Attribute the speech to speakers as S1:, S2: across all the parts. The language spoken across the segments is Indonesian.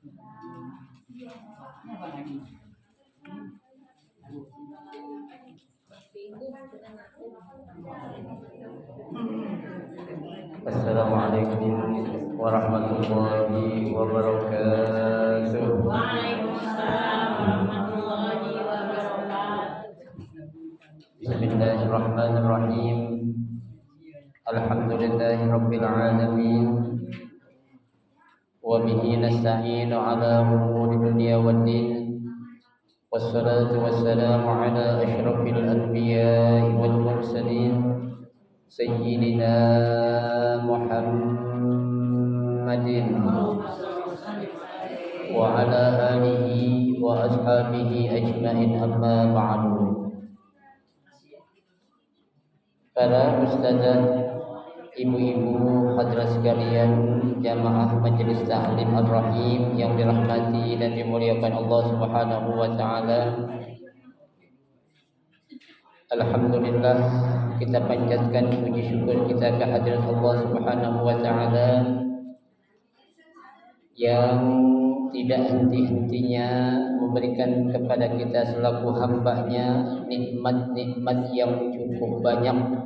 S1: Assalamualaikum warahmatullahi wabarakatuh.
S2: Waalaikumsalam warahmatullahi wabarakatuh.
S1: Bismillahirrahmanirrahim. Alhamdulillahi rabbil alamin. Wa bihi nasta'inu ala umuri dunya waddin. Wassalatu wassalamu ala asyrafil anbiya'i wal mursalin. Sayyidina Muhammadin wa ala alihi wa ashabihi ajma'in, amma ba'du. Para ustazah, ibu-ibu, hadirat sekalian, jamaah Majelis Ta'lim Ar-Rahim yang dirahmati dan dimuliakan Allah Subhanahu wa taala. Alhamdulillah, kita panjatkan puji syukur kita kehadirat Allah Subhanahu wa taala yang tidak henti-hentinya memberikan kepada kita selaku hamba-Nya nikmat-nikmat yang cukup banyak,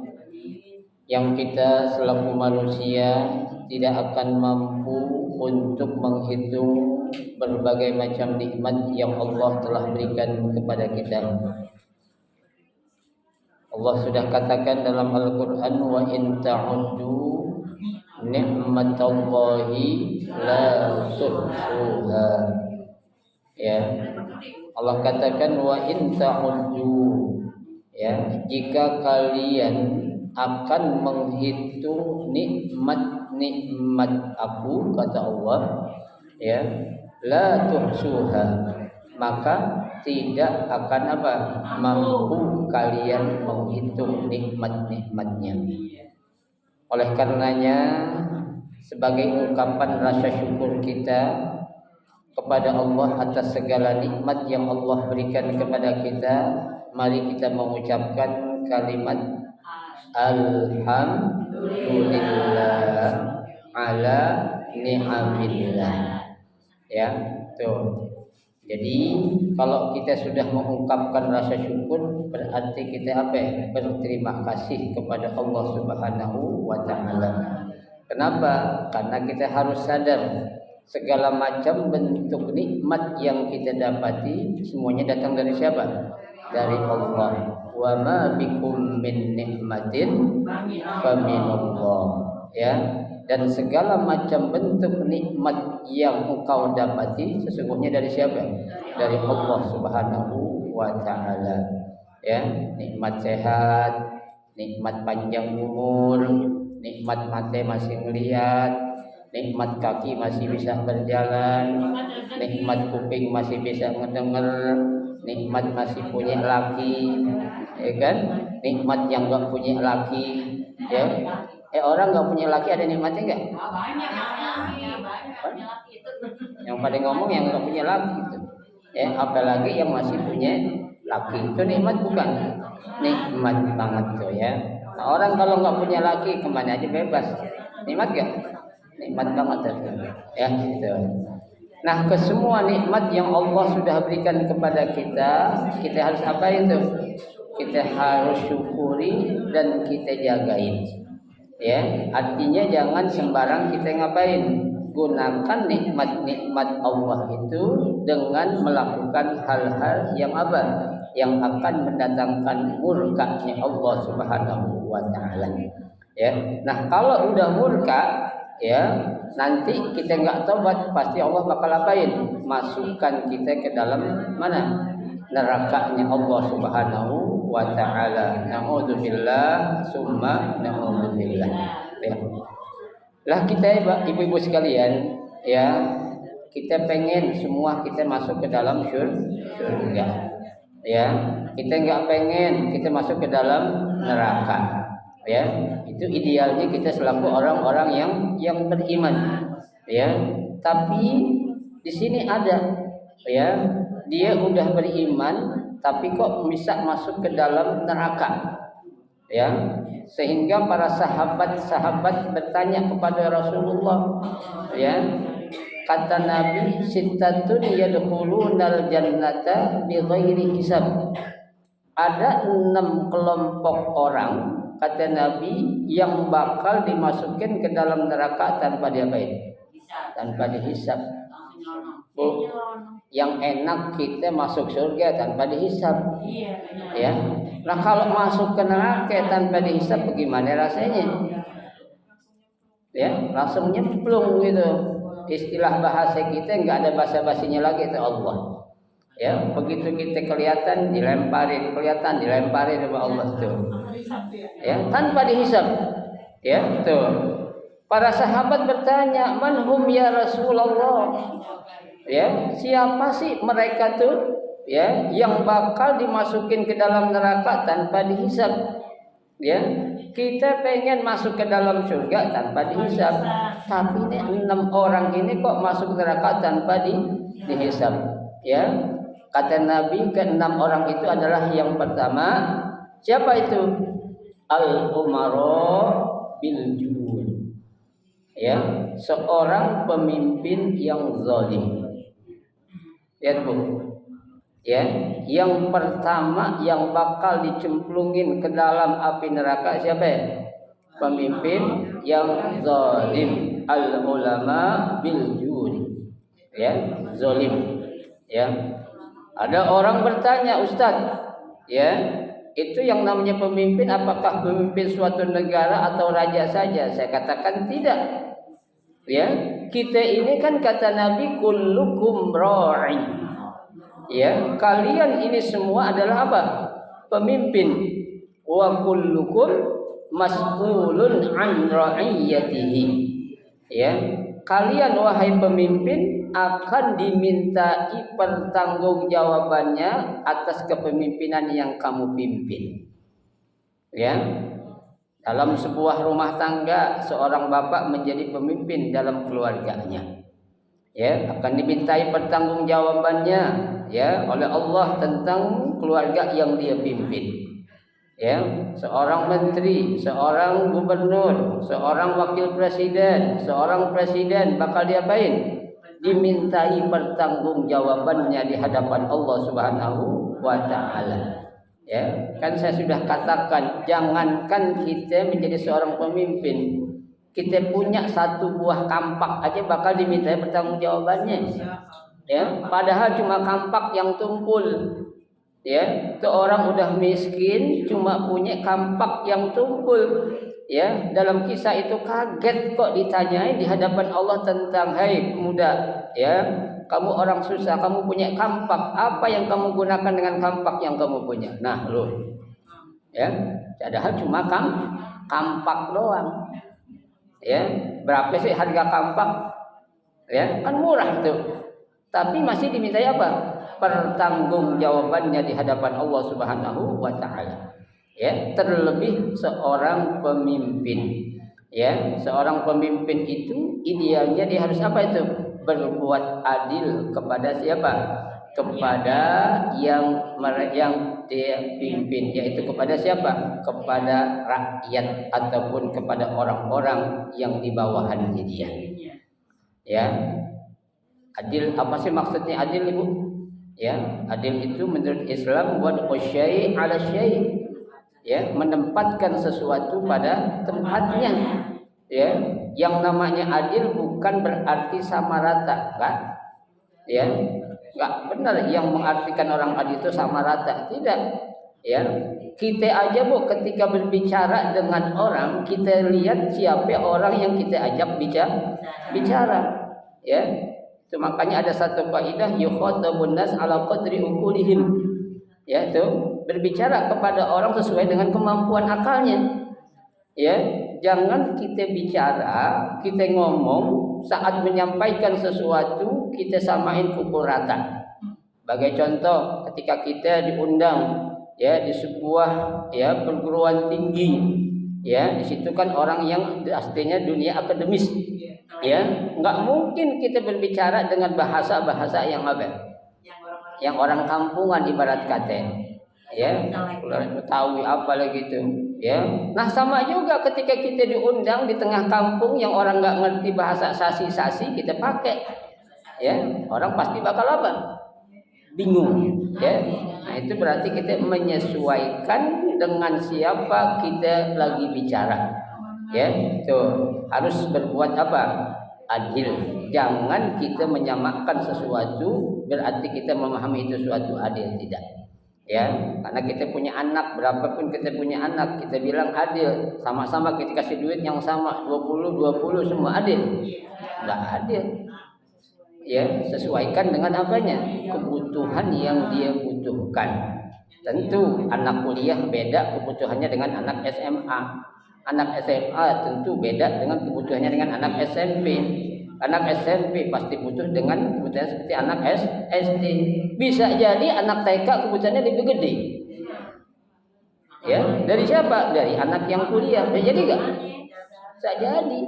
S1: yang kita selaku manusia tidak akan mampu untuk menghitung berbagai macam nikmat yang Allah telah berikan kepada kita. Allah sudah katakan dalam Al-Quran, wa in ta'uddu ni'matallahi la tuhsuha. Ya, Allah katakan wa in ta'uddu, ya, jika kalian akan menghitung nikmat-nikmat aku, kata Allah, ya, la tuhsuha, maka tidak akan mampu kalian menghitung nikmat-nikmatnya. Oleh karenanya, sebagai ungkapan rasa syukur kita kepada Allah atas segala nikmat yang Allah berikan kepada kita, mari kita mengucapkan kalimat alhamdulillah ala ni'amillah. Ya, tuh. Jadi kalau kita sudah mengungkapkan rasa syukur, berarti kita berterima kasih kepada Allah Subhanahu wa taala. Kenapa? Karena kita harus sadar segala macam bentuk nikmat yang kita dapati semuanya datang dari siapa? Dari Allah. Wa ma bikum min nikmatin faminallah. Ya. Dan segala macam bentuk nikmat yang engkau dapati sesungguhnya dari siapa? Dari Allah Subhanahu wa taala. Ya, nikmat sehat, nikmat panjang umur, nikmat mata masih melihat, nikmat kaki masih bisa berjalan, nikmat kuping masih bisa mendengar, nikmat masih punya laki, ya kan? Nikmat yang enggak punya laki, ya. Orang nggak punya laki ada nikmatnya nggak?
S2: Banyak.
S1: Yang pada ngomong yang nggak punya laki itu, ya, apalagi yang masih punya laki, itu nikmat bukan? Nikmat banget tuh, ya. Nah, orang kalau nggak punya laki kemana aja bebas, nikmat nggak? Nikmat banget tuh, ya gitu. Nah, kesemua nikmat yang Allah sudah berikan kepada kita, kita harus apa itu? Kita harus syukuri dan kita jagain. Ya, artinya jangan sembarang kita ngapain? Gunakan nikmat-nikmat Allah itu dengan melakukan hal-hal yang yang akan mendatangkan murkanya Allah Subhanahu wa taala. Ya. Nah, kalau udah murka, ya, nanti kita enggak tobat, pasti Allah bakal apain? Masukkan kita ke dalam mana? Nerakanya Allah Subhanahu wa taala. Na'udzubillah summa na'udzubillah. Ya. Lah kita ibu-ibu sekalian, ya, kita pengen semua kita masuk ke dalam surga. Ya, kita enggak pengen kita masuk ke dalam neraka. Ya, itu idealnya kita selaku orang-orang yang beriman. Ya, tapi di sini ada, ya, dia udah beriman tapi kok bisa masuk ke dalam neraka, ya, sehingga para sahabat bertanya kepada Rasulullah, ya, kata Nabi sittatun yadkhulunal jannata bighairi hisab. Ada 6 kelompok orang kata Nabi yang bakal dimasukin ke dalam neraka tanpa diapain? Tanpa dihisab. Bu, yang enak kita masuk surga tanpa dihisab. Ya. Nah kalau masuk ke neraka tanpa dihisab bagaimana rasanya? Ya, langsung nyemplung gitu. Istilah bahasa kita enggak ada basa-basinya lagi itu Allah. Ya, begitu kita kelihatan dilemparin sama Allah tuh. Ya, tanpa dihisab. Ya, tuh. Para sahabat bertanya, "Man ya Rasulullah?" Ya, siapa sih mereka tuh? Ya, yang bakal dimasukin ke dalam neraka tanpa dihisab. Ya, kita pengen masuk ke dalam surga tanpa dihisab. Tapi ini 6 orang ini kok masuk neraka tanpa dihisab. Ya, kata Nabi ke-6 orang itu adalah yang pertama, siapa itu? Al-umara bil jul. Ya, seorang pemimpin yang zalim. Lihat Bu. Ya, yang pertama yang bakal dicemplungin ke dalam api neraka siapa ya? Pemimpin yang zalim. Al-ulama bil jul. Ya, zalim. Ya. Ada orang bertanya, "Ustaz, ya, itu yang namanya pemimpin apakah pemimpin suatu negara atau raja saja?" Saya katakan tidak. Ya, kita ini kan kata Nabi kullukum ra'in. Ya, kalian ini semua adalah apa? Pemimpin. Wa kullukum mas'ulun an ra'iyatihi. Ya, kalian wahai pemimpin akan dimintai pertanggungjawabannya atas kepemimpinan yang kamu pimpin. Ya. Dalam sebuah rumah tangga, seorang bapak menjadi pemimpin dalam keluarganya. Ya, akan dimintai pertanggungjawabannya ya oleh Allah tentang keluarga yang dia pimpin. Ya, seorang menteri, seorang gubernur, seorang wakil presiden, seorang presiden bakal diapain? Dimintai pertanggungjawabannya di hadapan Allah Subhanahu wa taala. Ya, kan saya sudah katakan jangankan kita menjadi seorang pemimpin, kita punya satu buah kampak aja bakal dimintai pertanggungjawabannya. Ya, padahal cuma kampak yang tumpul. Ya, itu orang udah miskin cuma punya kampak yang tumpul. Ya, dalam kisah itu kaget kok ditanyain di hadapan Allah tentang, "Hai pemuda, ya, kamu orang susah, kamu punya kampak, apa yang kamu gunakan dengan kampak yang kamu punya?" Nah, loh. Ya, padahal cuma kampak doang. Ya, berapa sih harga kampak? Ya, kan murah tuh. Tapi masih dimintai apa? Pertanggungjawabannya di hadapan Allah Subhanahu wa taala. Ya, terlebih seorang pemimpin. Ya, seorang pemimpin itu idealnya dia harus apa itu? Berbuat adil kepada siapa? Kepada yang dia pimpin, yaitu kepada siapa? Kepada rakyat ataupun kepada orang-orang yang di bawahannya dia. Ya. Adil, apa sih maksudnya adil, Ibu? Ya, adil itu menurut Islam wad'u syai' 'ala syai'. Ya, menempatkan sesuatu pada tempatnya. Ya, yang namanya adil bukan berarti sama rata, kan? Ya, enggak benar yang mengartikan orang adil itu sama rata, tidak. Ya, kita aja Bu ketika berbicara dengan orang, kita lihat siapa orang yang kita ajak bicara. Ya, itu makanya ada satu kaidah yukhatabun nas ala qadri uqulihim. Ya, itu berbicara kepada orang sesuai dengan kemampuan akalnya. Ya, jangan kita bicara, kita ngomong saat menyampaikan sesuatu kita samain pukul rata. Sebagai contoh, ketika kita diundang ya di sebuah ya perguruan tinggi, ya di situ kan orang yang aslinya dunia akademis. Ya, nggak mungkin kita berbicara dengan bahasa-bahasa yang apa? Yang orang kampungan ibarat kata. Ya, Betawi apa lagi itu. Ya, nah sama juga ketika kita diundang di tengah kampung yang orang nggak ngerti bahasa sasi-sasi kita pakai. Ya, orang pasti bakal apa? Bingung, ya. Nah, itu berarti kita menyesuaikan dengan siapa kita lagi bicara. Ya, itu harus berbuat apa? Adil. Jangan kita menyamakan sesuatu berarti kita memahami itu suatu adil, tidak. Ya, karena kita punya anak, berapapun kita punya anak, kita bilang adil, sama-sama kita kasih duit yang sama 20 semua adil. Enggak adil. Ya, sesuaikan dengan apanya? Kebutuhan yang dia butuhkan. Tentu anak kuliah beda kebutuhannya dengan anak SMA. Anak SMA tentu beda dengan kebutuhannya dengan anak SMP. Anak SMP pasti butuh dengan kebutuhan seperti anak SD. Bisa jadi anak TK kebutuhannya lebih gede. Ya, dari siapa? Dari anak yang kuliah. Bisa jadi enggak? Bisa jadi.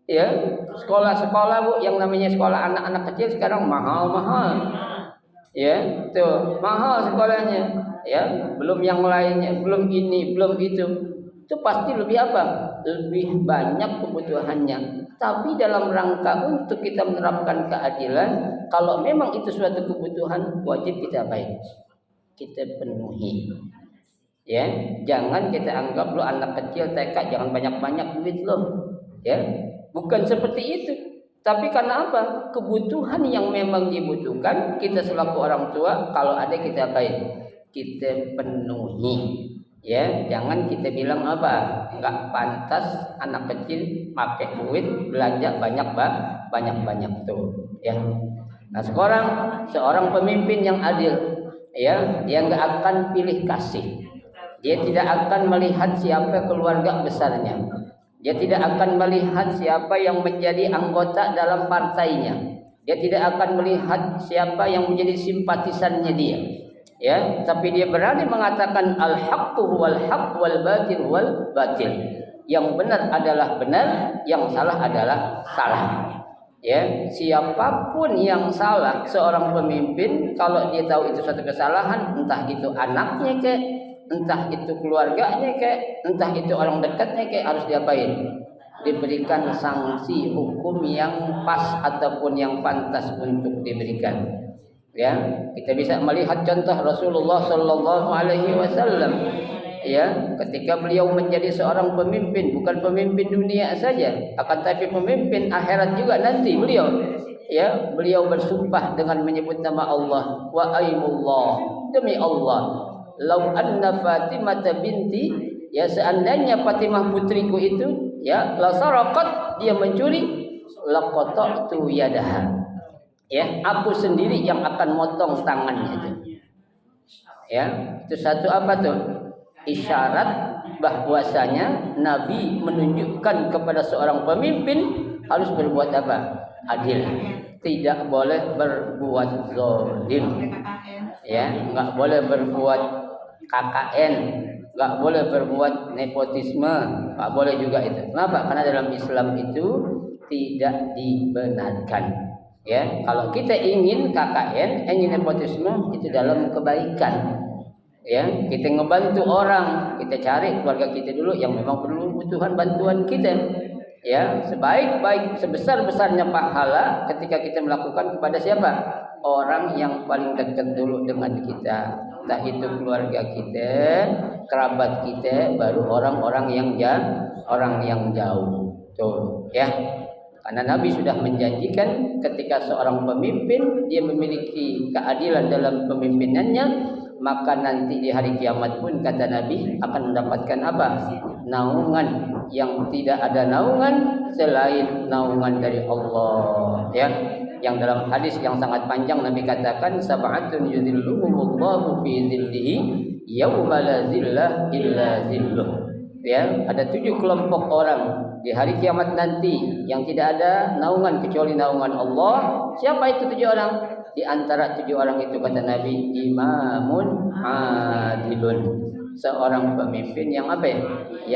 S1: Ya, sekolah-sekolah Bu yang namanya sekolah anak-anak kecil sekarang mahal-mahal. Ya, tuh mahal sekolahnya. Ya, belum yang lainnya, belum ini, belum itu. Itu pasti lebih apa? Lebih banyak kebutuhannya. Tapi dalam rangka untuk kita menerapkan keadilan, kalau memang itu suatu kebutuhan, wajib kita baik, kita penuhi. Ya, jangan kita anggap lo anak kecil TK jangan banyak-banyak duit lo. Ya, bukan seperti itu. Tapi karena apa? Kebutuhan yang memang dibutuhkan, kita selaku orang tua kalau ada kita baik, kita penuhi. Ya, jangan kita bilang apa? Enggak pantas anak kecil pakai duit belanja banyak tuh. Ya. Nah, seorang pemimpin yang adil, ya, dia enggak akan pilih kasih. Dia tidak akan melihat siapa keluarga besarnya. Dia tidak akan melihat siapa yang menjadi anggota dalam partainya. Dia tidak akan melihat siapa yang menjadi simpatisannya dia. Ya, tapi dia berani mengatakan al-haqqu wal haqq wal batil wal batil. Yang benar adalah benar, yang salah adalah salah. Ya, siapapun yang salah seorang pemimpin kalau dia tahu itu suatu kesalahan, entah itu anaknya kek, entah itu keluarganya kek, entah itu orang dekatnya kek, harus diapain? Diberikan sanksi hukum yang pas ataupun yang pantas untuk diberikan. Ya, kita bisa melihat contoh Rasulullah Shallallahu Alaihi Wasallam. Ya, ketika beliau menjadi seorang pemimpin, bukan pemimpin dunia saja, akan tapi pemimpin akhirat juga nanti beliau. Ya, beliau bersumpah dengan menyebut nama Allah, wa aimullah, demi Allah. Lau anna Fatimah binti, ya seandainya Fatimah putriku itu, ya la saraqat, dia mencuri, laqata'tu yadaha. Ya, aku sendiri yang akan motong tangannya itu. Ya, itu satu apa tuh? Isyarat bahwasanya Nabi menunjukkan kepada seorang pemimpin harus berbuat apa? Adil. Tidak boleh berbuat zalim. Ya, enggak boleh berbuat KKN, enggak boleh berbuat nepotisme, enggak boleh juga itu. Kenapa? Karena dalam Islam itu tidak dibenarkan. Ya, kalau kita ingin KKN, ingin nepotisme itu dalam kebaikan. Ya, kita ngebantu orang, kita cari keluarga kita dulu yang memang perlu butuhan bantuan kita. Ya, sebaik-baik sebesar-besarnya pahala ketika kita melakukan kepada siapa? Orang yang paling dekat dulu dengan kita. Entah itu keluarga kita, kerabat kita, baru orang-orang yang jauh. Tuh, ya. Karena Nabi sudah menjanjikan ketika seorang pemimpin dia memiliki keadilan dalam pemimpinannya, maka nanti di hari kiamat pun kata Nabi akan mendapatkan apa? Naungan yang tidak ada naungan selain naungan dari Allah. Ya, yang dalam hadis yang sangat panjang Nabi katakan sab'atun yudhilluhumullahu fi dhillihi yauma la dhilla illa dhilluh. Ya, ada 7 kelompok orang di hari kiamat nanti yang tidak ada naungan kecuali naungan Allah. Siapa itu 7 orang? Di antara 7 orang itu kata Nabi, imamun adilun, seorang pemimpin yang apa ya?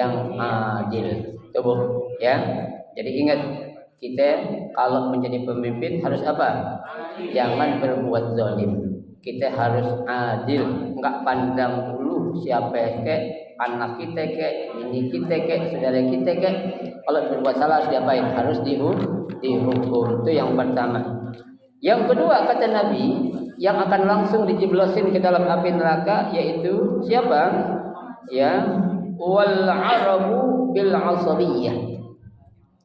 S1: Yang adil. Tuh, ya. Jadi ingat, kita kalau menjadi pemimpin harus apa? Jangan berbuat zalim. Kita harus adil, enggak pandang dulu siapa kek, anak kita kek, ini kita kek, saudara kita kek. Kalau berbuat salah harus diapain? Harus dihukum. Itu yang pertama. Yang kedua kata Nabi, yang akan langsung dijeblosin ke dalam api neraka yaitu siapa? Ya, wal arabu bil asabiyah.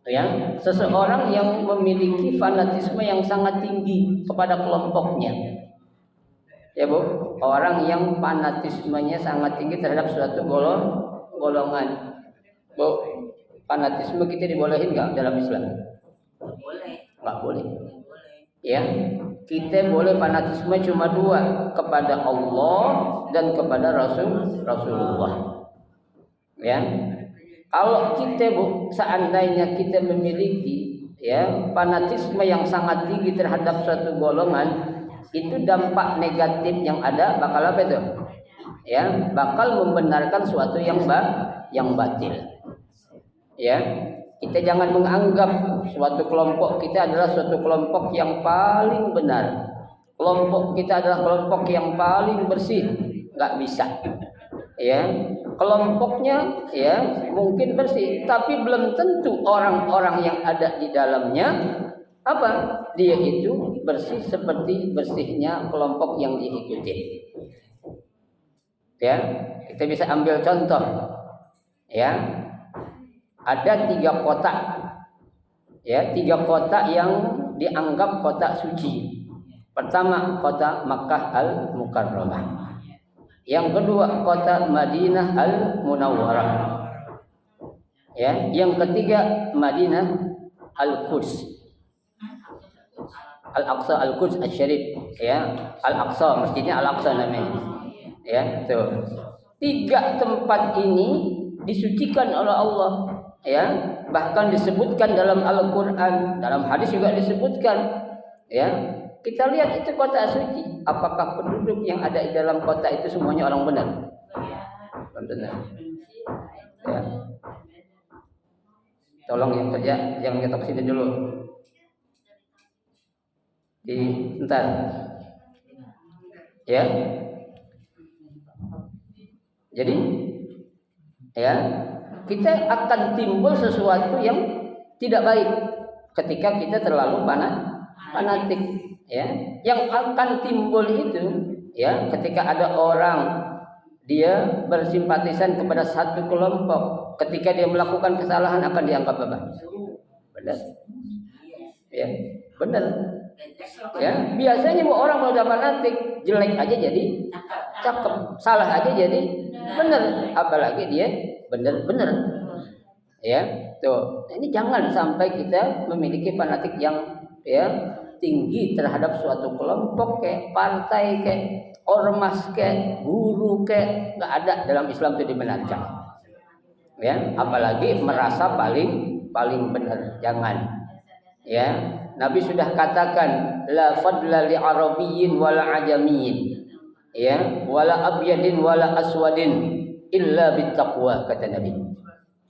S1: Ya, seseorang yang memiliki fanatisme yang sangat tinggi kepada kelompoknya. Ya, Bu, orang yang fanatismenya sangat tinggi terhadap suatu golongan. Bu, fanatisme kita dibolehin enggak dalam Islam?
S2: Boleh.
S1: Enggak boleh. Ya, kita boleh fanatisme cuma dua, kepada Allah dan kepada Rasulullah. Ya, kalau kita seandainya kita memiliki ya fanatisme yang sangat tinggi terhadap suatu golongan, itu dampak negatif yang ada bakal apa itu? Ya, bakal membenarkan suatu yang batil. Ya, kita jangan menganggap suatu kelompok kita adalah suatu kelompok yang paling benar. Kelompok kita adalah kelompok yang paling bersih. Enggak bisa. Ya, kelompoknya ya mungkin bersih, tapi belum tentu orang-orang yang ada di dalamnya apa? Dia itu bersih seperti bersihnya kelompok yang diikuti. Ya, kita bisa ambil contoh. Ya, ada 3 kotak, ya 3 kotak yang dianggap kotak suci. Pertama kota Makkah Al-Mukarramah, yang kedua kota Madinah Al-Munawwarah, ya yang ketiga Madinah Al-Quds, Al-Aqsa Al-Quds Al-Syarif, ya Al-Aqsa, mestinya Al-Aqsa namanya. Ya, tuh 3 tempat ini disucikan oleh Allah. Ya, bahkan disebutkan dalam Al-Quran, dalam hadis juga disebutkan. Ya, kita lihat itu kota suci. Apakah penduduk yang ada di dalam kota itu semuanya orang benar? Benar. Ya. Tolong yang kerja jangan kita kesini dulu. Ntar. Ya. Jadi, ya. Kita akan timbul sesuatu yang tidak baik ketika kita terlalu fanatik, ya. Yang akan timbul itu, ya, ketika ada orang dia bersimpatisan kepada satu kelompok, ketika dia melakukan kesalahan akan dianggap apa? Benar. Ya, benar. Ya, biasanya orang kalau udah fanatik, jelek aja jadi cakep, salah aja jadi benar, apalagi dia benar-benar. Ya, tuh. Ini jangan sampai kita memiliki fanatik yang ya tinggi terhadap suatu kelompok, kayak partai, kayak ormas, kayak guru, kayak enggak ada dalam Islam itu dibenarkan. Ya, apalagi merasa paling benar, jangan. Ya, Nabi sudah katakan la fadla li arabiyyin wala ajamiyyin, ya, wala abyadin wala aswadin illa bittaqwa, kata Nabi.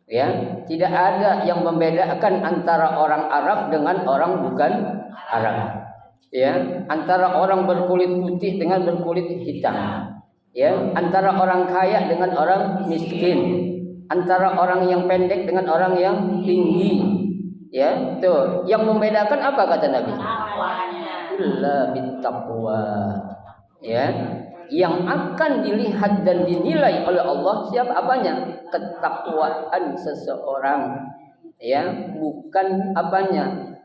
S1: Ya, tidak ada yang membedakan antara orang Arab dengan orang bukan Arab. Ya, antara orang berkulit putih dengan berkulit hitam. Ya, antara orang kaya dengan orang miskin. Antara orang yang pendek dengan orang yang tinggi. Ya, tuh. Yang membedakan apa kata Nabi? Illa bittaqwa. Ya, yang akan dilihat dan dinilai oleh Allah siapa apanya? Ketakwaan seseorang. Ya, bukan apanya?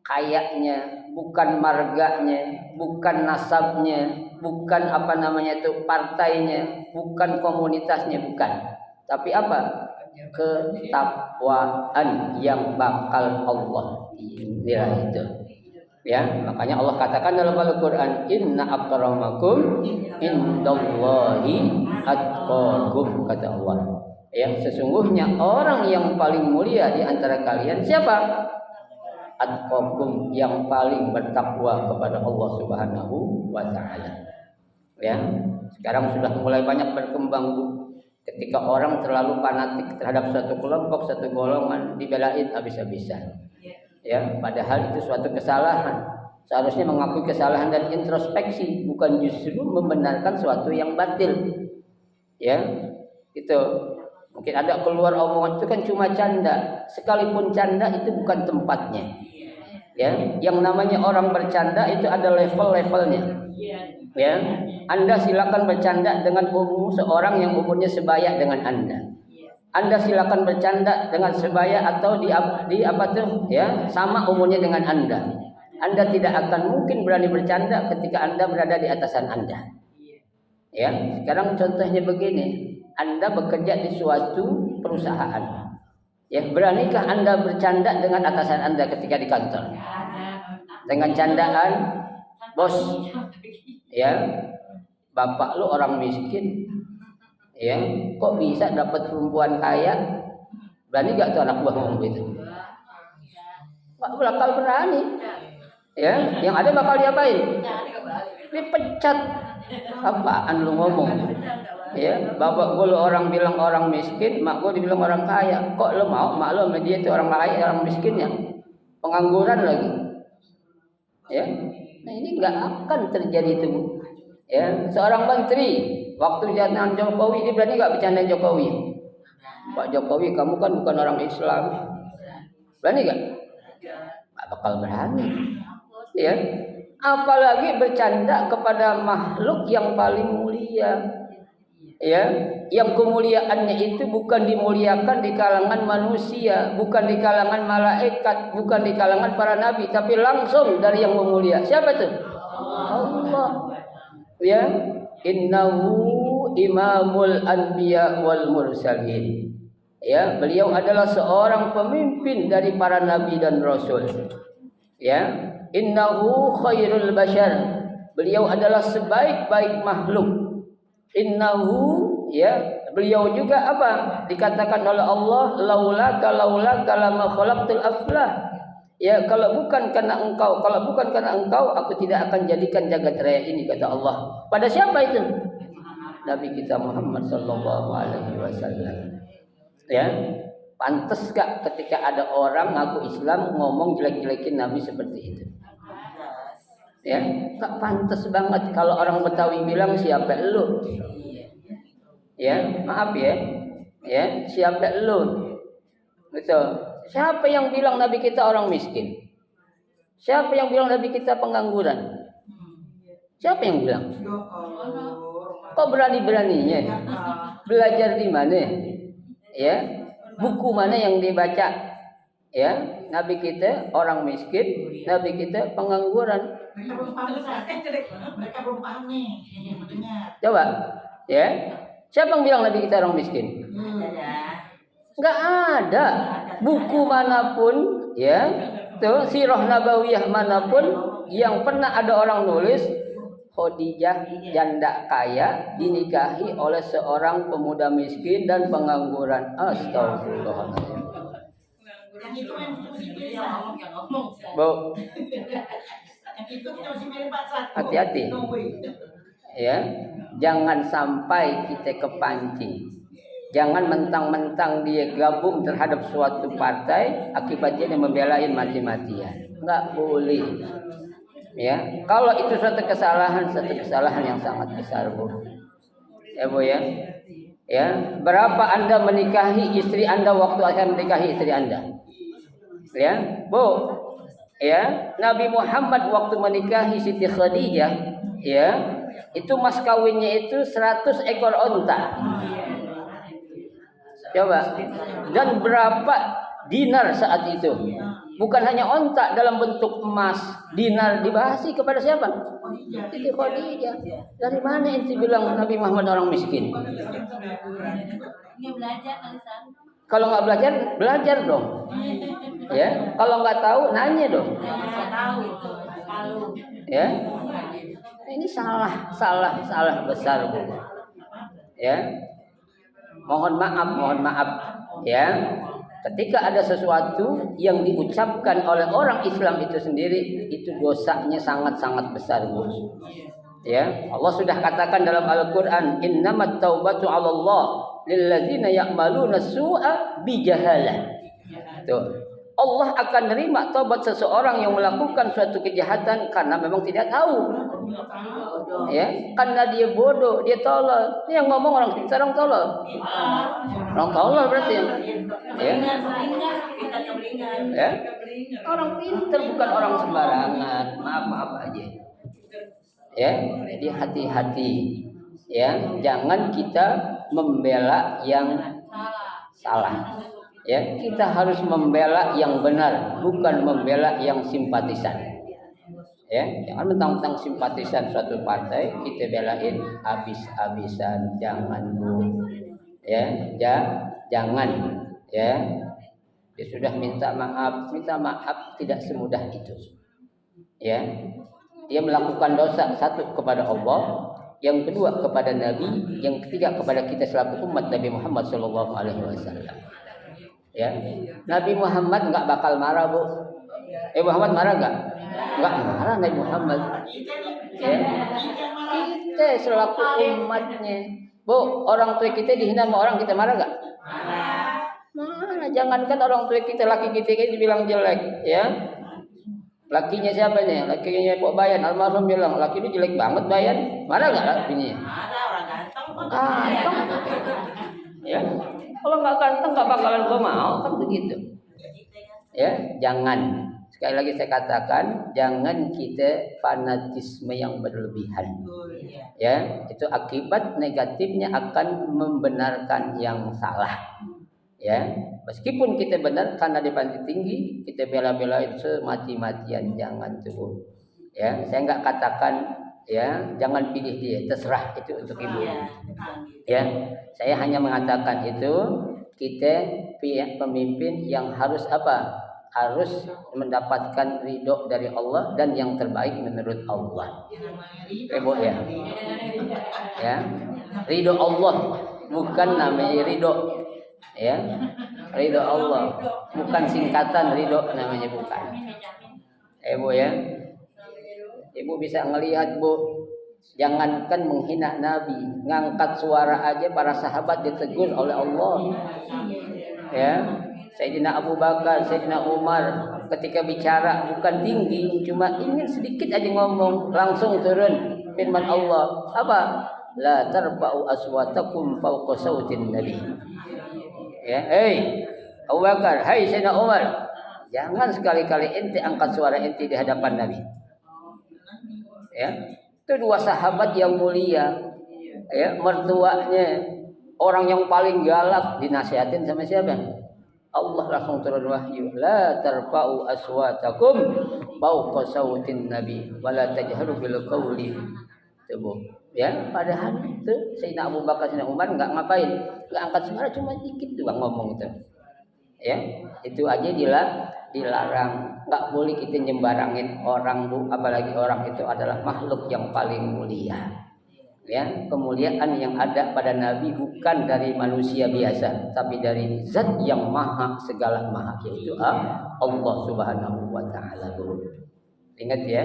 S1: Kayaknya, bukan marganya, bukan nasabnya, bukan apa namanya itu partainya, bukan komunitasnya, bukan. Tapi apa? Ketakwaan yang bakal Allah nilai itu. Ya, makanya Allah katakan dalam Al-Qur'an, inna akramakum indallahi atqakum, kata Allah. Ya, sesungguhnya orang yang paling mulia di antara kalian siapa? Atqakum, yang paling bertakwa kepada Allah Subhanahu wa taala. Ya, sekarang sudah mulai banyak berkembang, Bu. Ketika orang terlalu fanatik terhadap satu kelompok, satu golongan, dibelain habis-habisan. Ya, padahal itu suatu kesalahan. Seharusnya mengakui kesalahan dan introspeksi, bukan justru membenarkan suatu yang batil. Ya, itu mungkin ada keluar omongan itu kan cuma canda. Sekalipun canda itu bukan tempatnya. Ya, yang namanya orang bercanda itu ada level-levelnya. Ya, Anda silakan bercanda dengan umur seorang yang umurnya sebaya dengan Anda. Anda silakan bercanda dengan sebaya atau di apa tuh ya, sama umurnya dengan Anda. Anda tidak akan mungkin berani bercanda ketika Anda berada di atasan Anda. Ya, sekarang contohnya begini. Anda bekerja di suatu perusahaan. Ya, beranikah Anda bercanda dengan atasan Anda ketika di kantor? Dengan candaan, bos, ya, bapak lu orang miskin, ya, kok bisa dapat perempuan kaya? Berani gak tuh anak buah ngomong gitu? Bakal berani, ya, yang ada bakal diapain? Dipecat. Apaan lu ngomong? Ya, bapak gue lu orang bilang orang miskin, mak gue dibilang orang kaya. Kok lu mau mak lu sama dia itu orang kaya, orang miskin ya? Pengangguran lagi. Ya. Nah, ini enggak akan terjadi itu. Ya, seorang menteri waktu zaman Jokowi dia berani enggak bercanda Jokowi? Pak Jokowi, kamu kan bukan orang Islam. Berani enggak? Enggak bakal berani. Ya. Apalagi bercanda kepada makhluk yang paling mulia. Ya, yang kemuliaannya itu bukan dimuliakan di kalangan manusia, bukan di kalangan malaikat, bukan di kalangan para nabi, tapi langsung dari yang memulia. Siapa itu? Allah. Ya, innahu imamul anbiya wal mursalin. Ya, beliau adalah seorang pemimpin dari para nabi dan rasul. Ya, innahu khairul bashar. Beliau adalah sebaik-baik makhluk. Innahu, ya, beliau juga apa? Dikatakan oleh Allah, laulaka lama khalaqtul aflah. Ya, kalau bukan karena engkau, aku tidak akan jadikan jagat raya ini, kata Allah. Pada siapa itu? Nabi kita Muhammad sallallahu alaihi wasallam. Ya, pantas gak ketika ada orang ngaku Islam ngomong jelek-jelekin Nabi seperti itu? Ya, tak pantas banget kalau orang Betawi bilang siapa lu? Ya, maaf ya. Ya, siapa lu? Betul. Siapa yang bilang Nabi kita orang miskin? Siapa yang bilang Nabi kita pengangguran? Siapa yang bilang? Kok berani-beraninya? Belajar di mana? Ya, buku mana yang dibaca? Ya, Nabi kita orang miskin, Nabi kita pengangguran.
S3: Mereka belum paham nih.
S1: Coba, ya. Siapa yang bilang Nabi kita orang miskin? Enggak ada. Buku manapun, ya, tuh sirah nabawiyah manapun yang pernah ada orang nulis Khadijah janda kaya dinikahi oleh seorang pemuda miskin dan pengangguran. Astagfirullahaladzim. Bu, hati-hati. Ya, jangan sampai kita kepancing. Jangan mentang-mentang dia gabung terhadap suatu partai, akibatnya dia membelain mati-matian. Enggak boleh. Ya, kalau itu suatu kesalahan yang sangat besar, Bu. Ya, Bu ya. Ya, berapa Anda menikahi istri Anda waktu akan menikahi istri Anda? Ya, Bu. Ya, Nabi Muhammad waktu menikahi Siti Khadijah, ya, itu mas kawinnya itu 100 ekor onta. Coba. Dan berapa dinar saat itu? Bukan hanya onta dalam bentuk emas, dinar dibahasi kepada siapa? Siti Khadijah. Dari mana ente bilang Nabi Muhammad orang miskin? Kalau nggak belajar, belajar dong. Ya, kalau nggak tahu, nanya dong. Ya, ini salah besar, Bu. Ya, mohon maaf. Ya, ketika ada sesuatu yang diucapkan oleh orang Islam itu sendiri, itu dosanya sangat-sangat besar, Bu. Ya, Allah sudah katakan dalam Al-Qur'an, innamat taubatu 'alallah lilladzina ya'maluna su'a bijahalah. Tuh. Allah akan menerima taubat seseorang yang melakukan suatu kejahatan karena memang tidak tahu. Ya, karena dia bodoh, dia tolol. Ini yang ngomong orang pintar, orang tolol. Orang tolol berarti ya. Ya. Ya. Orang pintar bukan orang sembarangan. Maaf aja. Ya, jadi hati-hati. Ya, jangan kita membela yang salah. Ya, kita harus membela yang benar, bukan membela yang simpatisan. Ya, jangan mentang-mentang simpatisan suatu partai kita belain habis-habisan, jangan Bu. Ya, jangan. Ya. Dia sudah minta maaf tidak semudah itu. Ya. Dia melakukan dosa, satu kepada Allah, yang kedua kepada Nabi, yang ketiga kepada kita selaku umat Nabi Muhammad SAW. Ya, Nabi Muhammad nggak bakal marah Bu. Muhammad marah nggak? Nggak marah Nabi Muhammad. Ya, kita selaku umatnya, Bu, orang tua kita dihina sama orang kita marah nggak? Marah. Jangankan orang tua kita, laki kita dibilang jelek, ya. Lakinya siapa nih? Lakinya Pak Bayan, almarhum bilang, laki ini jelek banget Bayan. Marah nggak lakinya?
S3: Marah, orang ganteng.
S1: Ganteng. Ya. Kalau nggak ganteng nggak bakalan gue mau, kan begitu. Ya, jangan. Sekali lagi saya katakan, jangan kita fanatisme yang berlebihan. Ya, itu akibat negatifnya akan membenarkan yang salah. Ya, meskipun kita benar karena dipanti tinggi, kita bela-belain semati-matian, jangan tuh. Ya, saya nggak katakan ya, jangan pilih dia, terserah itu untuk ibu. Ya, saya hanya mengatakan itu kita pemimpin yang harus apa? Harus mendapatkan ridho dari Allah dan yang terbaik menurut Allah. Ibu ya. Ya, ridho Allah bukan namanya ridho. Ya, ridho Allah bukan singkatan ridho namanya, bukan. Bu ya, ibu bisa ngelihat Bu, jangankan menghina Nabi, ngangkat suara aja para sahabat ditegur oleh Allah. Ya, Sayyidina Abu Bakar, Sayyidina Umar ketika bicara bukan tinggi, cuma ingin sedikit aja ngomong, langsung turun firman Allah apa? La tarfa'u aswatakum fawqa sautin nabi. Ya, Abu Bakar, Sayyidina Umar, jangan sekali-kali ente angkat suara ente di hadapan Nabi. Ya, itu dua sahabat yang mulia. Ya, mertuanya orang yang paling galak dinasihatin sama siapa? Allah langsung turun wahyu, la tarfa'u aswatakum fawqa sautin nabi wa la tajharu bil qawli. Ya, padahal itu Sayyidina Abu Bakar, Sayyidina Umar enggak ngapain? Enggak angkat suara, cuma dikit doang ngomong itu. Ya, itu aja dilarang. Enggak boleh kita nyembarangin orang, Bu, apalagi orang itu adalah makhluk yang paling mulia. Ya, kemuliaan yang ada pada Nabi bukan dari manusia biasa, tapi dari Zat yang maha segala maha, yaitu Allah Subhanahu wa taala. Ingat ya.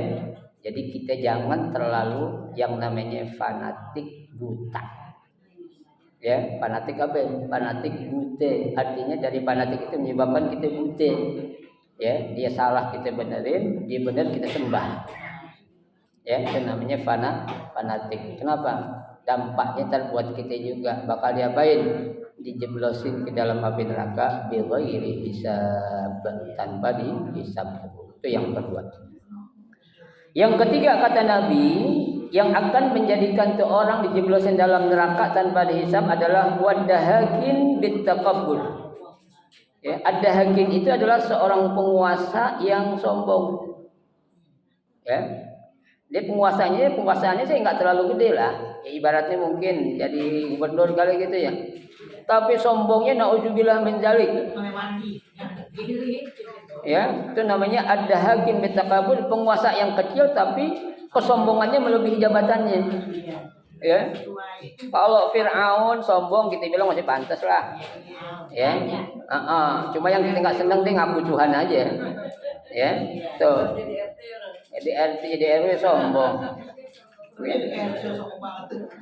S1: Jadi kita jangan terlalu yang namanya fanatik buta. Ya, fanatik apa? Fanatik buta. Artinya dari fanatik itu menyebabkan kita buta. Ya, dia salah kita benerin, dia benar kita sembah. Ya, itu namanya fanatik. Kenapa? Dampaknya terbuat kita juga bakal diapain? Dijeblosin ke dalam api neraka bighairi hisab, tanpa dihisab. Itu yang kedua. Yang ketiga kata Nabi, yang akan menjadikan seorang dijeblosin dalam neraka tanpa dihisab adalah wadahakin bitakabbur. Ya, ad-dahakin itu adalah seorang penguasa yang sombong. Ya, dia penguasaannya sih nggak terlalu gede lah. Ya, ibaratnya mungkin jadi gubernur kali gitu ya. Tapi sombongnya naudzubillah min dzalik. Ya, itu namanya ad-dahakin bitakabur, penguasa yang kecil tapi kesombongannya melebihi jabatannya. Ya. Kalau Fir'aun sombong kita bilang masih pantas lah. Ya. Cuma yang kita nggak senang dia ngaku Tuhan aja. Ya. Tuh. Di RT, di RW sombong.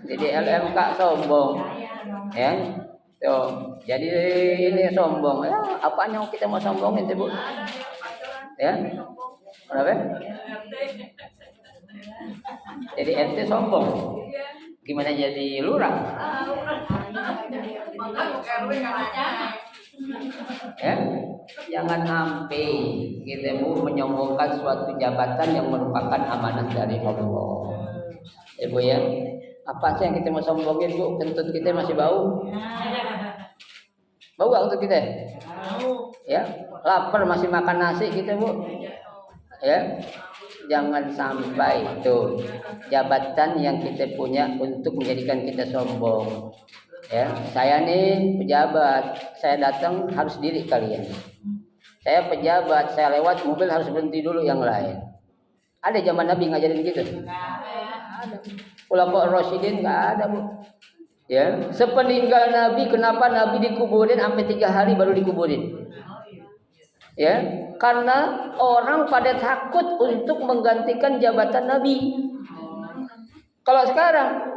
S1: Di LMK sombong. Ya. Tuh, jadi ini sombong. Ya, apaan yang kita mau sombongin tuh, Bu? Ya. Kenapa? Jadi RT sombong. Gimana jadi lurah? Ya, jangan sampai kita menyombongkan suatu jabatan yang merupakan amanah dari Allah. Ibu ya, apa sih yang kita mau sombongin bu? Kentut kita masih bau. Bau gak kentut kita? Ya, lapar masih makan nasi kita bu. Ya, jangan sampai itu jabatan yang kita punya untuk menjadikan kita sombong. Ya, saya nih pejabat, saya datang harus diri kalian. Saya pejabat, saya lewat mobil harus berhenti dulu yang lain. Ada zaman Nabi ngajarin gitu? Ada. Khulafaur Rasyidin nggak ada bu. Ya, sepeninggal Nabi, kenapa Nabi dikuburin sampai 3 hari baru dikuburin? Ya, karena orang pada takut untuk menggantikan jabatan Nabi. Kalau sekarang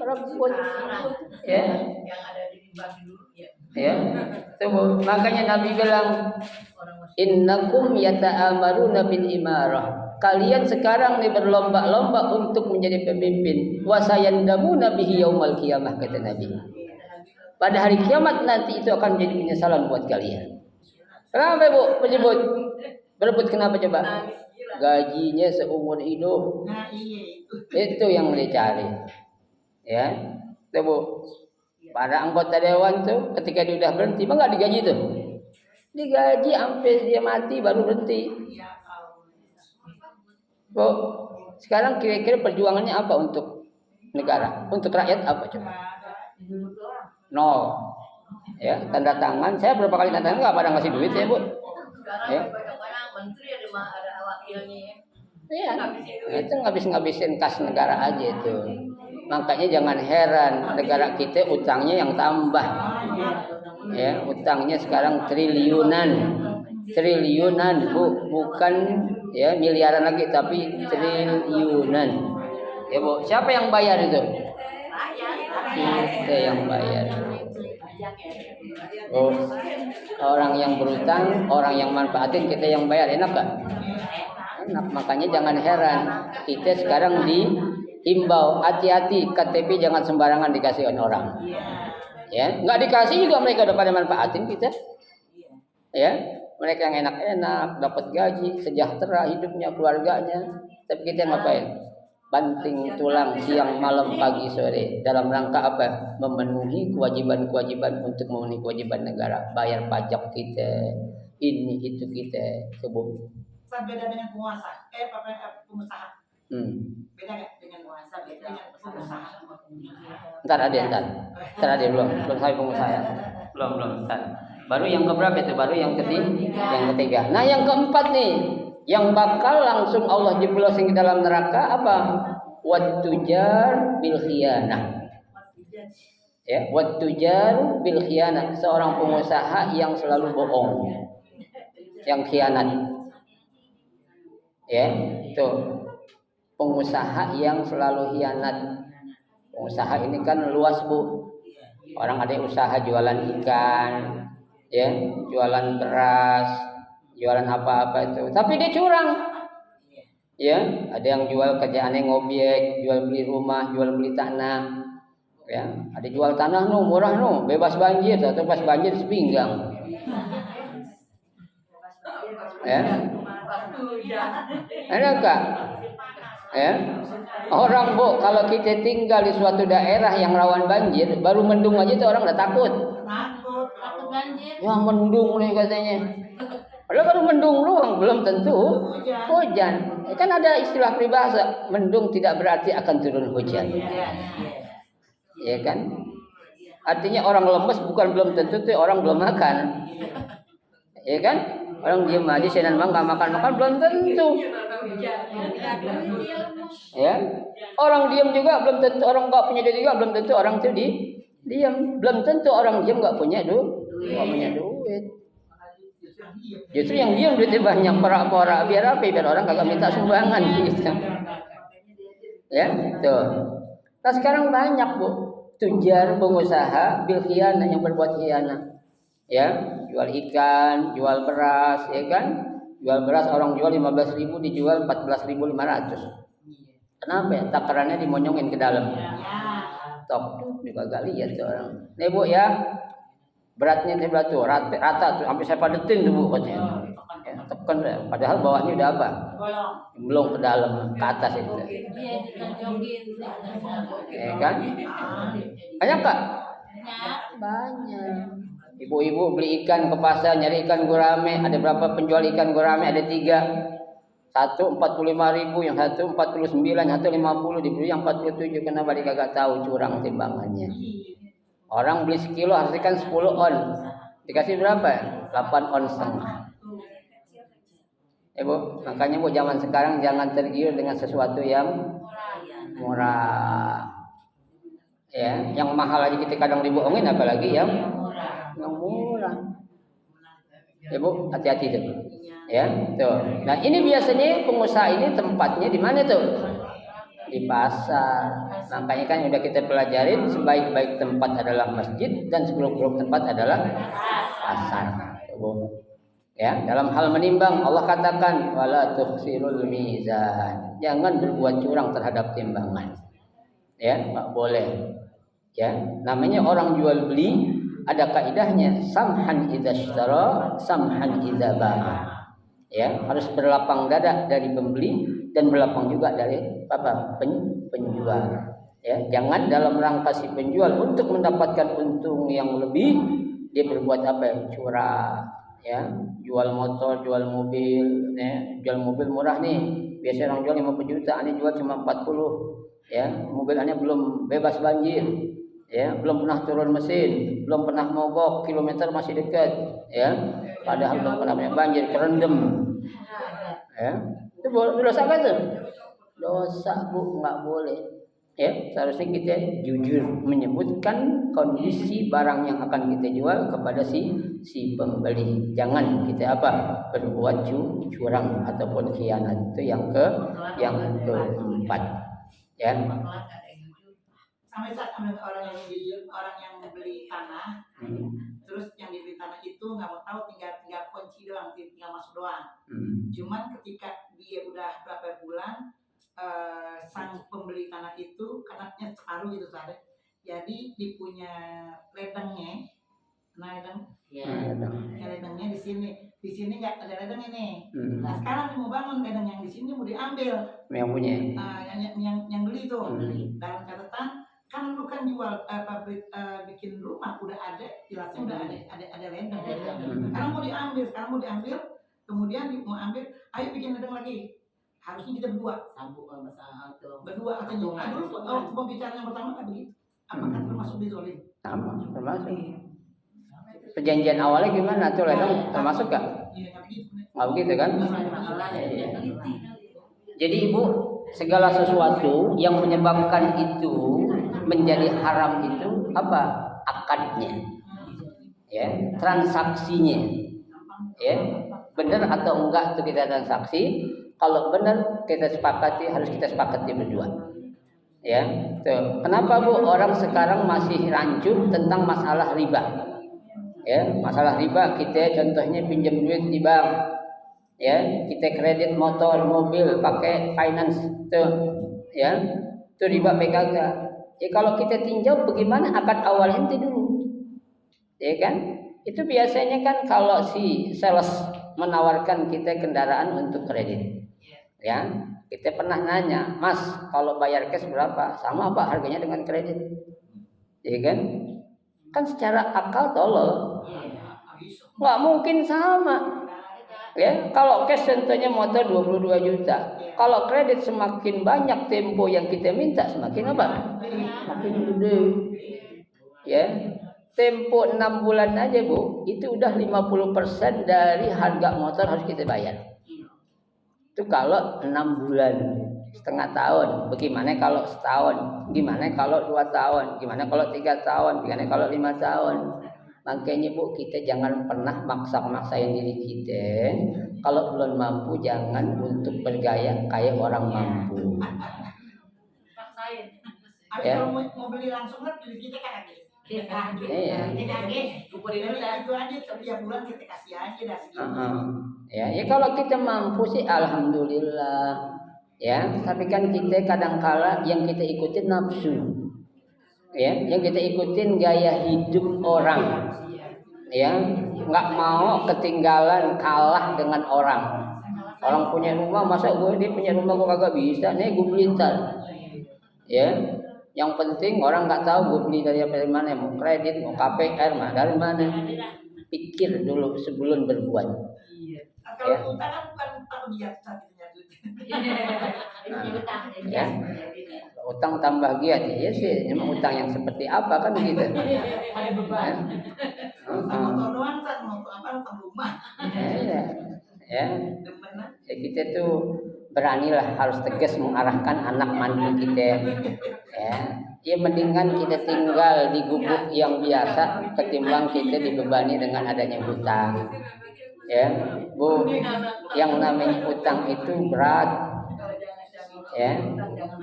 S1: rebut, ya, ya, tuh, makanya Nabi bilang, innakum yata'amaruna bil imarah. Kalian sekarang nih berlomba-lomba untuk menjadi pemimpin. Wasayandamuna bihi yaumal qiyamah, kata Nabi. Pada hari kiamat nanti itu akan menjadi penyesalan buat kalian. Kenapa bu menyebut berebut? Kenapa coba? Gajinya seumur hidup. Itu yang dicari. Ya, tuh bu. Para anggota dewan tuh ketika dia udah berhenti, mah nggak digaji tuh. Digaji sampai dia mati baru berhenti. Bu, sekarang kira-kira perjuangannya apa untuk negara, untuk rakyat apa coba? Nol. Ya, tanda tangan. Saya berapa kali tanda tangan nggak pada ngasih duit ya bu. Ya. Iya, itu ngabis-ngabisin kas negara aja itu. Makanya jangan heran negara kita utangnya yang tambah. Ya, utangnya sekarang triliunan bu, bukan ya miliaran lagi tapi triliunan. Ya bu, siapa yang bayar itu? Kita yang bayar. Oh, orang yang berutang, orang yang manfaatin, kita yang bayar. Enak gak? Enak. Makanya jangan heran kita sekarang dihimbau hati-hati, KTP jangan sembarangan dikasih orang. Ya, nggak dikasih juga mereka udah pada manfaatin kita. Ya, mereka yang enak-enak, dapat gaji, sejahtera hidupnya, keluarganya. Tapi kita ngapain? Banting tulang siang malam pagi sore dalam rangka apa? Memenuhi kewajiban-kewajiban untuk memenuhi kewajiban negara, bayar pajak kita, ini itu kita sebut.
S3: Beda dengan penguasa, pengusaha. Beda nggak dengan penguasa? Beda dengan pengusaha.
S1: Ntar ada belum sampai pengusaha. Belum. Ntar. Baru yang keberapa itu? Baru yang ketiga. Nah yang keempat nih. Yang bakal langsung Allah jeblosin ke dalam neraka apa? Wattujar bil khiyanah. Ya, wattujar bil khiyanah, seorang pengusaha yang selalu bohong, yang khianat. Ya, itu pengusaha yang selalu khianat. Pengusaha ini kan luas bu. Orang ada yang usaha jualan ikan, ya, jualan beras, jualan apa-apa itu, tapi dia curang. Ya, ada yang jual kerjaannya ngobjek, jual beli rumah, jual beli tanah. Ya, ada jual tanah murah bebas banjir, atau pas banjir sepinggang. Ya, ada enggak? Ya, orang bu, kalau kita tinggal di suatu daerah yang rawan banjir, baru mendung aja itu orang udah takut.
S2: Takut banjir.
S1: Ya mendung nih katanya. Padahal baru mendung doang, belum tentu hujan. Kan ada istilah peribahasa, mendung tidak berarti akan turun hujan. Ya kan? Artinya orang lemes bukan belum tentu tuh orang belum makan. Ya kan? Orang diam aja senan mah enggak makan belum tentu. Ya. Orang diam juga belum tentu, orang enggak punya duit juga belum tentu orang itu diam. Belum tentu orang diam enggak punya duit. Justru yang diam duitnya banyak, porak-porak biar apa? Biar orang kagak minta sumbangan gitu. Ya, tuh. Nah sekarang banyak bu, tujar pengusaha bil khianah yang berbuat khianah. Ya, jual ikan, jual beras, ya kan? Jual beras orang jual 15.000 dijual 14.500. Kenapa ya? Takarannya dimonyongin ke dalam. Tok juga gak lihat tuh orang. Nih Bu ya, beratnya berat tuh rata tuh sampai saya padetin tuh Bu katanya. Ya, tekan ya. Padahal bawahnya udah apa? Belum ke dalam, ke atas itu. Kan? Banyak Kak? Banyak. Ibu-ibu beli ikan ke pasar, nyari ikan gurame. Ada berapa penjual ikan gurame? Ada 3. Satu 45.000, yang satu 49, yang satu 50, dibeli yang 47. Kenapa dia kagak tahu curang timbangannya? Orang beli sekilo harusnya kan 10 on. Dikasih berapa? 8 on setengah. Bu, makanya Bu zaman sekarang jangan tergiur dengan sesuatu yang murah. Ya, yang mahal aja kita kadang dibohongin, apalagi yang murah. Ya Bu, hati-hati tuh. Ya, tuh. Nah, ini biasanya pengusaha ini tempatnya di mana tuh? Di pasar. Makanya kan udah kita pelajarin, sebaik-baik tempat adalah masjid dan seburuk-buruk tempat adalah pasar. Ya, Bu. Ya, dalam hal menimbang Allah katakan wala tukhsirul mizan. Jangan berbuat curang terhadap timbangan. Ya, enggak boleh. Ya, namanya orang jual beli ada kaidahnya, samhan idza ishtara, samhan idza ba'a. Ya, harus berlapang dada dari pembeli dan berlapang juga dari penjual. Ya, jangan dalam rangka si penjual untuk mendapatkan untung yang lebih dia berbuat apa ya? Curang. Ya, jual motor, jual mobil, ya, jual mobil murah nih. Biasanya orang jual 50 juta, ini jual cuma 40. Ya, mobilnya belum bebas banjir. Ya, belum pernah turun mesin, belum pernah mogok, kilometer masih dekat, ya. Padahal belum pernah punya banjir, kerendam. Ya. Itu dosa apa tuh? Dosa Bu, enggak boleh. Ya, seharusnya kita jujur menyebutkan kondisi barang yang akan kita jual kepada si pembeli. Jangan kita berbuat curang ataupun khianat. Itu yang keempat. Ya.
S3: Sampai saat orang yang beli tanah, terus yang dibeli tanah itu nggak mau tahu, tinggal kunci doang, tinggal masuk doang. Cuman ketika dia udah berapa bulan, sang pembeli tanah itu karena separuh gitu tadi, jadi dia punya ledengnya, ledengnya di sini nggak ada ledeng ini. Nah sekarang dia mau bangun ledeng yang di sini mau diambil,
S1: yang punya,
S3: yang beli tuh. Dalam catatan kan lu kan jual bikin rumah udah ada, jelasnya udah ada ledeng. Sekarang mau diambil, kemudian mau ambil, ayo bikin ledeng lagi. Harusnya kita berdua katanya. Dulu pembicaraan yang pertama kan begitu. Apakah termasuk dizolim?
S1: Termasuk. Perjanjian awalnya gimana tuh ledeng termasuk gak? Nggak begitu kan? Jadi Ibu, segala sesuatu yang menyebabkan itu menjadi haram itu apa? Akadnya, ya, transaksinya, ya, benar atau enggak itu kita transaksi. Kalau benar kita sepakati, harus kita sepakati berdua. Ya, tuh. Kenapa Bu orang sekarang masih rancu tentang masalah riba? Ya, masalah riba kita contohnya pinjam duit di bank. Ya, kita kredit motor, mobil pakai finance tuh. Ya, itu riba PKK. Ya kalau kita tinjau bagaimana akad awalnya itu dulu. Ya kan? Itu biasanya kan kalau si sales menawarkan kita kendaraan untuk kredit. Ya, kita pernah nanya, Mas, kalau bayar cash berapa? Sama apa harganya dengan kredit? Ya kan? Kan secara akal tolol. Nggak mungkin sama. Ya, kalau cash contohnya motor 22 juta. Kalau kredit semakin banyak tempo yang kita minta, semakin apa? Semakin gede. Ya. Tempo 6 bulan aja, Bu, itu udah 50% dari harga motor harus kita bayar. Itu kalau 6 bulan, setengah tahun. Bagaimana kalau setahun? Gimana kalau 2 tahun? Gimana kalau 3 tahun? Gimana kalau 5 tahun? Makanya Bu, kita jangan pernah maksa-maksain diri kita. Kalau belum mampu, jangan untuk bergaya kayak orang mampu.
S3: Ya. Kalau mau beli langsung kan beli kita kan lagi.
S1: Iya.
S3: Itu aja setiap bulan kita kasih aja dah segitu.
S1: Ya kalau kita mampu sih alhamdulillah. Ya, tapi kan kita kadangkala yang kita ikutin nafsu. Ya, yang kita ikutin gaya hidup orang. Ya, nggak mau ketinggalan kalah dengan orang. Orang punya rumah, masa dia punya rumah gue kagak bisa, nih gue beli ntar. Ya, yang penting orang nggak tahu gue beli dari mana, mau kredit, mau KPR, dari mana. Pikir dulu sebelum berbuat.
S3: Kalau utang kan bukan utang giat
S1: ya. Utang tambah giat ya sih, memang utang yang seperti apa kan begitu.
S2: Ada beban.
S3: Motor doang kan, motor apa utang rumah.
S1: Ya, kita tuh beranilah harus tegas mengarahkan anak mantu kita. Ya mendingan kita tinggal di gubuk yang biasa ketimbang kita dibebani dengan adanya hutang. Ya, Bu, yang namanya utang itu berat. Ya,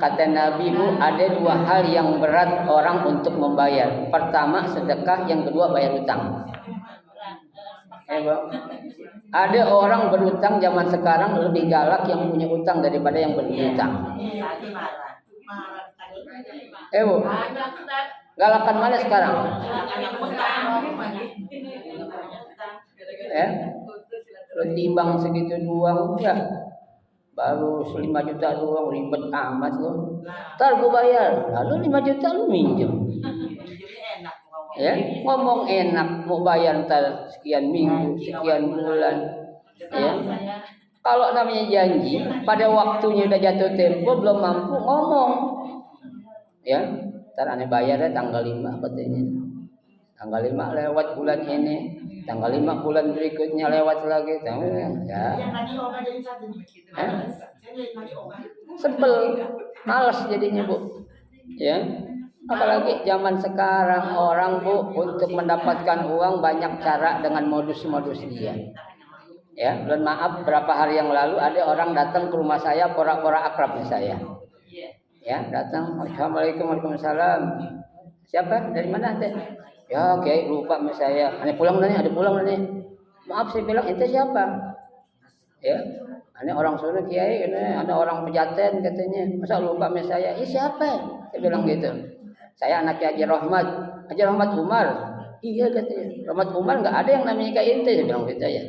S1: kata Nabi, Bu, ada dua hal yang berat orang untuk membayar. Pertama sedekah, yang kedua bayar utang. Bu. Ada orang berutang zaman sekarang lebih galak yang punya utang daripada yang berutang. Bu, galakan mana sekarang? Timbang segitu doang ya, baru 5 juta doang, ribet amat lo. Ntar gue bayar, lalu 5 juta lu minjem. Ya, ngomong enak, mau bayar ntar sekian minggu, sekian bulan. Ya, kalau namanya janji, pada waktunya udah jatuh tempo belum mampu ngomong. Ya, ntar aneh bayarnya tanggal 5 katanya. Tanggal 5 lewat bulan ini, tanggal 5 bulan berikutnya lewat lagi. Ya. Sebel, malas jadinya, Bu. Ya. Apalagi zaman sekarang orang, Bu, untuk mendapatkan uang banyak cara dengan modus-modus dia. Ya, dan maaf berapa hari yang lalu ada orang datang ke rumah saya pura-pura akrab saya. Ya, datang, Assalamualaikum, Waalaikumsalam. Siapa? Dari mana teh? Ya, Kiai lupa sama saya. Ada pulang nih. Maaf saya bilang, ente siapa? Ya, ada orang suruh Kiai, ada orang Pejaten katanya. Masa lupa sama saya? Siapa? Saya bilang gitu. Saya anaknya Haji Rahmat Umar. Iya katanya. Rahmat Umar nggak ada yang namanya kayak ente, saya bilang gitu ya.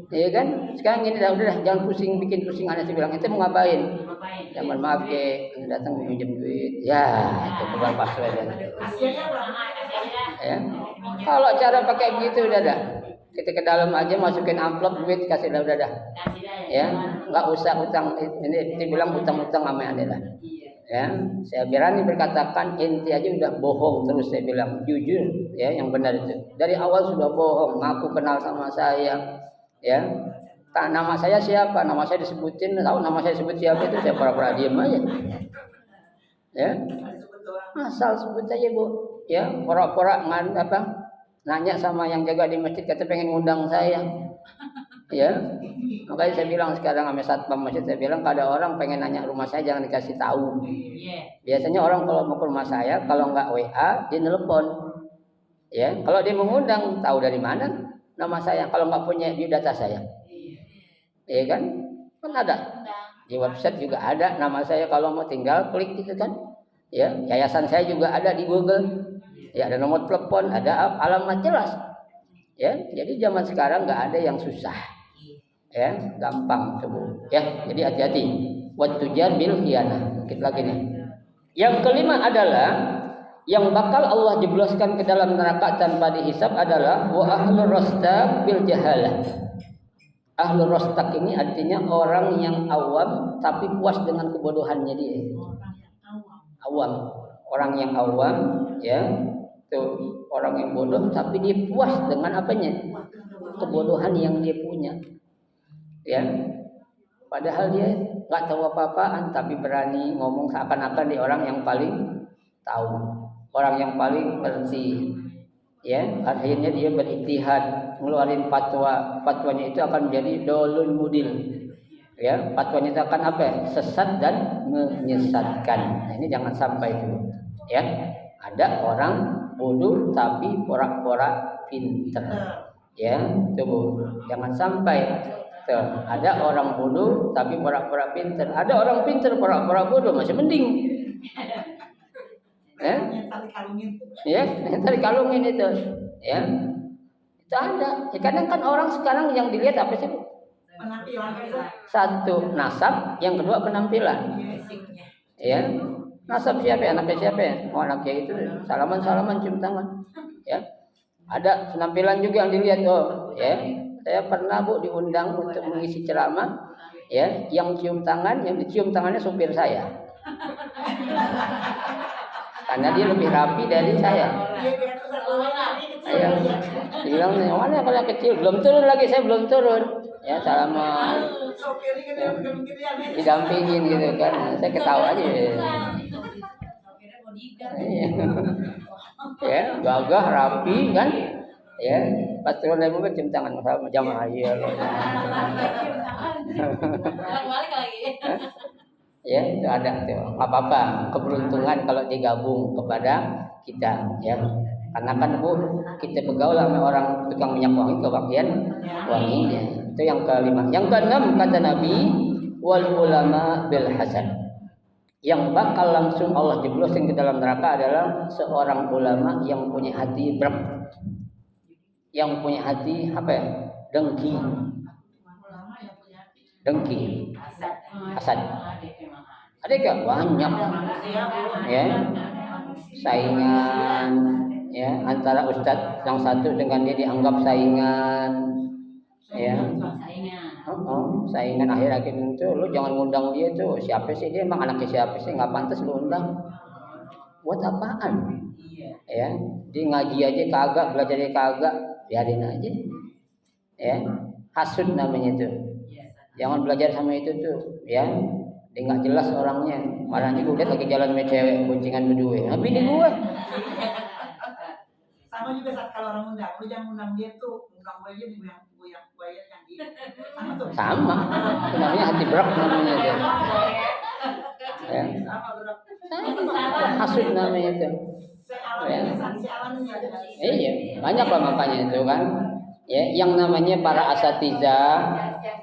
S1: Iya kan? Sekarang gini udah jangan bikin pusing anak, saya bilang ente mau ngapain? Ya mohon maaf Ki, datang minjem duit. Ya, itu bukan password. Ya. Kalau cara pakai begitu udah dah. Kita ke dalam aja masukin amplop duit kasih dah udah dah. Ya, enggak usah utang ini dibilang utang-utang sama Anda lah. Ya, saya berani berkatakan ente aja udah bohong terus, saya bilang jujur ya yang benar itu. Dari awal sudah bohong, ngaku kenal sama saya. Ya. Nama saya siapa? Nama saya disebutin, tahu nama saya disebut siapa itu saya pura-pura diam aja. Ya. Asal sebut aja, Bu. Ya, pura-pura nanya sama yang jaga di masjid kata pengen ngundang saya. Ya. Makanya saya bilang sekarang sama satpam masjid, saya bilang kalau ada orang pengen nanya rumah saya jangan dikasih tahu. Biasanya orang kalau mau ke rumah saya kalau enggak WA dia nelpon. Ya, kalau dia mengundang tahu dari mana nama saya kalau enggak punya biodata saya. Iya kan? Kan ada. Di website juga ada nama saya, kalau mau tinggal klik gitu kan. Ya, yayasan saya juga ada di Google. Ya, ada nomor telepon, ada alamat jelas. Ya, jadi zaman sekarang enggak ada yang susah. Ya, gampang tuh. Ya, jadi hati-hati. Wat tujar bil khianah. Kita lagi nih. Yang kelima adalah yang bakal Allah jebloskan ke dalam neraka tanpa dihisab adalah wa ahlur rastaq bil jahalah. Ahlur rastaq ini artinya orang yang awam tapi puas dengan kebodohannya dia. Awam, orang yang awam ya. Tuh orang yang bodoh tapi dia puas dengan apanya? Kebodohan yang dia punya. Ya, padahal dia nggak tahu apa-apaan tapi berani ngomong seakan-akan dia orang yang paling tahu, orang yang paling ngerti. Ya, akhirnya dia berijtihad ngeluarin fatwanya itu akan menjadi dolun mudil. Ya, fatwanya itu akan apa? Sesat dan menyesatkan. Nah, ini jangan sampai itu. Ya, Ada orang bodoh tapi pura-pura pinter. Ya, tuh jangan sampai ada orang bodoh tapi pura-pura pinter. Ada orang pinter pura-pura bodoh masih mending.
S3: Tali kalungin.
S1: Ya, tali kalungin itu. Ya, itu ada. Ya, kadang kan orang sekarang yang dilihat apa sih?
S3: Penampilan itu.
S1: Satu nasab, yang kedua penampilan. Ya, nasab siapa? Anaknya siapa? Oh, anaknya itu salaman cium tangan. Ya, ada penampilan juga yang dilihat. Oh, ya, saya pernah Bu diundang untuk mengisi ceramah. Ya, yang cium tangan, yang dicium tangannya supir saya. Karena dia lebih rapi dari saya. Ya, bilang mana kalau kecil belum turun lagi, saya belum turun. Ya, salaman. Didampingin gitu kan. Saya ketawa aja. Ya, gagah rapi kan. Ya, pas turun dari mobil cium tangan sama jamaah ya. Ya, itu ada tuh. Apa-apa keberuntungan kalau digabung kepada kita ya. Karena kan Bu, kita bergaul sama orang tukang minyak wangi kebagian wanginya. Itu yang kelima. Yang keenam kata Nabi, wal ulama bil hasan. Yang bakal langsung Allah jeblosin ke dalam neraka adalah seorang ulama yang punya hati berat. Yang punya hati apa ya? Dengki. Hasad. Ada enggak banyak ya? Saingan ya antara ustadz yang satu dengan dia dianggap saingan ya. Saingan akhir-akhir itu lu jangan ngundang dia tuh. Siapa sih dia, emang anaknya siapa sih, nggak pantas lu undang. Buat apaan? Ya, dia ngaji aja kagak, belajar aja kagak, biarin aja. Ya, hasud namanya tuh. Jangan belajar sama itu tuh, ya. Dia nggak jelas orangnya. Marahnya gue lihat lagi jalan sama cewek, boncengan berdua. Nah, bini gue.
S3: Sama juga saat kalau orang undang, lu jangan undang dia tuh, undang gue aja nih yang dia. Sama tuh.
S1: Sama. Itu namanya hati berak namanya itu. Ya.
S3: Sama berat.
S1: Hasud namanya itu. Iya, banyak lah makanya itu kan. Ya, yang namanya para asatidzah,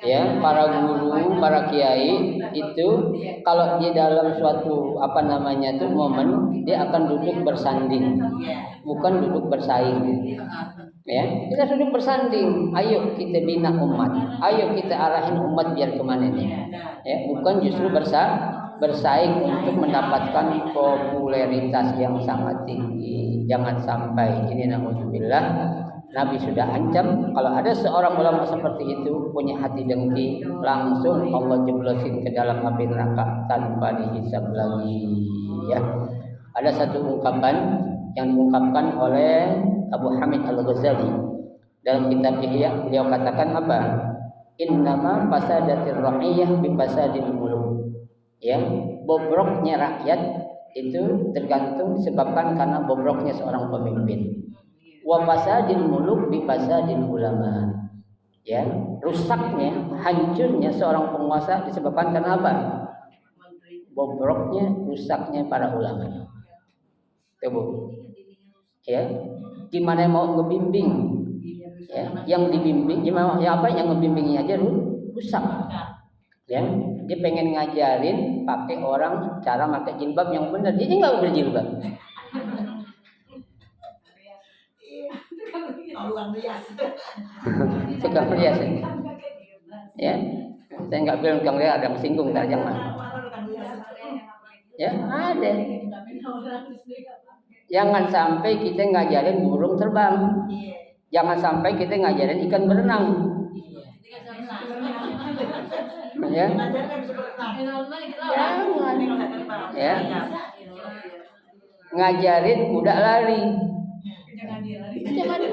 S1: ya, para guru, para kiai itu kalau di dalam suatu momen dia akan duduk bersanding, bukan duduk bersaing. Ya, kita duduk bersanding. Ayo kita bina umat, ayo kita arahin umat biar kemana nih. Ya, bukan justru bersaing untuk mendapatkan popularitas yang sangat tinggi. Jangan sampai ini, naudzubillah. Nabi sudah ancam kalau ada seorang ulama seperti itu punya hati dengki, langsung Allah jeblosin ke dalam api neraka tanpa dihisab lagi. Ya, ada satu ungkapan yang diungkapkan oleh Abu Hamid Al-Ghazali dalam kitab Ihya. Beliau katakan apa? Innama fasadatir ra'iyah bi fasadil muluk. Ya, bobroknya rakyat itu tergantung disebabkan karena bobroknya seorang pemimpin. Wa fasadil muluk bi fasadil ulama. Ya, rusaknya, hancurnya seorang penguasa disebabkan karena apa? Bobroknya, rusaknya para ulama. Tuh. Ya, gimana mau ngebimbing? Ya, yang dibimbing gimana? Ya apa yang ngebimbingnya aja rusak. Ya, dia pengen ngajarin pakai orang cara pakai jilbab yang benar, dia nggak berjilbab. Tukang rias. Ya, saya nggak bilang tukang rias ada yang singgung tadi jangan. Ya, ada. Jangan sampai kita ngajarin burung terbang. Jangan sampai kita ngajarin ikan berenang. Ya. Ya. Ngajarin kuda lari. Jangan lari.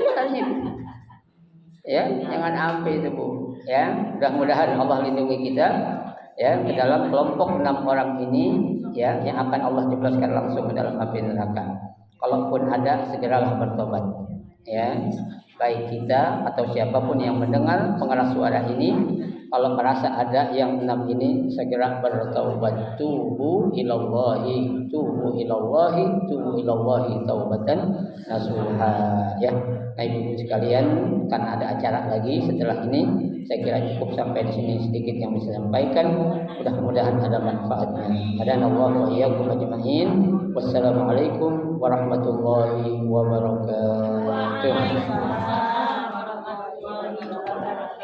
S1: Ya, jangan sampai itu Bu. Ya, mudah-mudahan Allah lindungi kita ya ke dalam kelompok 6 orang ini ya yang akan Allah jebloskan langsung ke dalam api neraka. Kalaupun ada, segeralah bertobat. Ya, baik kita atau siapapun yang mendengar pengeras suara ini kalau merasa ada yang 6 ini segera bertaubat, tubu ilallahi taubatan nasuha ya. Nah, ibu sekalian, kan ada acara lagi setelah ini. Saya kira cukup sampai di sini sedikit yang bisa sampaikan. Mudah-mudahan ada manfaatnya. Hadanallahu wa iyyakum ajma'in. Wassalamualaikum warahmatullahi wabarakatuh.
S2: Waalaikumsalam warahmatullahi wabarakatuh.